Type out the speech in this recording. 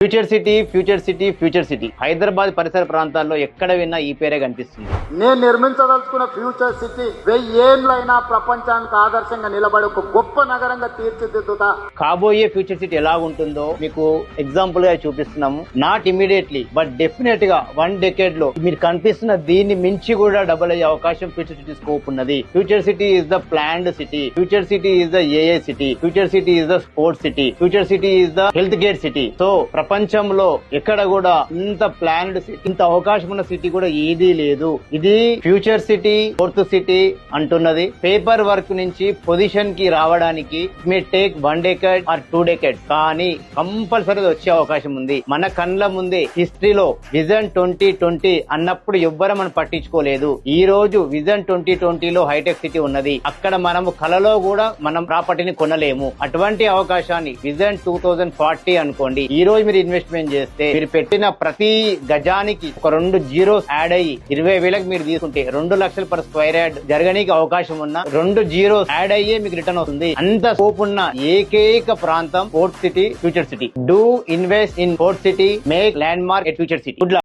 Future city future city future city Hyderabad పరిసర ప్రాంతాల్లో ఎక్కడ విన్నా ఈ పేరే కనిపిస్తుంది. నేను నిర్మించదలుచుకున్న ఫ్యూచర్ సిటీ 1000 ఏళ్ళైనా ప్రపంచానికి ఆదర్శంగా నిలబడి ఒక గొప్ప నగరంగా తీర్చిదిద్దుతా. కాబోయే ఫ్యూచర్ సిటీ ఎలా ఉంటుందో మీకు ఎగ్జాంపుల్ గా చూపిస్తున్నాము. నాట్ ఇమీడియట్లీ బట్ డెఫినెట్ గా 1 decade లో మీరు కనిపిస్తున్న దీన్ని మించి కూడా డబుల్ అయ్యే అవకాశం ఫ్యూచర్ సిటీ స్కోప్ ఉన్నది. Future city is the planned city, future city is the AA city, future city is the sports city, future city is the health care city. So ప్రపంచంలో ఎక్కడ కూడా ఇంత ప్లాన్డ్ సిటీ, ఇంత అవకాశం ఉన్న city కూడా ఏదీ లేదు. ఇది ఫ్యూచర్ సిటీ, ఫోర్త్ సిటీ అంటున్నది. పేపర్ వర్క్ నుంచి పొజిషన్ కి రావడానికి may take 1 decade or 2 decades, కానీ కంపల్సరీ వచ్చే అవకాశం ఉంది. మన కళ్ళ ముందే హిస్టరీలో విజన్ 2020 అన్నప్పుడు ఎవ్వరం మనం పట్టించుకోలేదు. ఈ రోజు విజన్ 2020 లో హైటెక్ సిటీ ఉన్నది. అక్కడ మనము కలలో కూడా మనం ప్రాపర్టీని కొనలేము. అటువంటి అవకాశాన్ని విజన్ 2040 అనుకోండి. ఈ రోజు మీరు ఇన్వెస్ట్మెంట్ చేస్తే మీరు పెట్టిన ప్రతి గజానికి ఒక 2 జీరోస్ యాడ్ అయ్యి 20,000 మీరు తీసుకుంటే 2 లక్షల per square యార్డ్ జరగడానికి అవకాశం ఉన్న 2 జీరోస్ యాడ్ అయ్యే మీకు రిటర్న్ అవుతుంది. అంత స్కోప్ ఉన్న ఏకైక ప్రాంతం fourth city, future city. Do invest in fourth city, make land mark at future city. Good luck.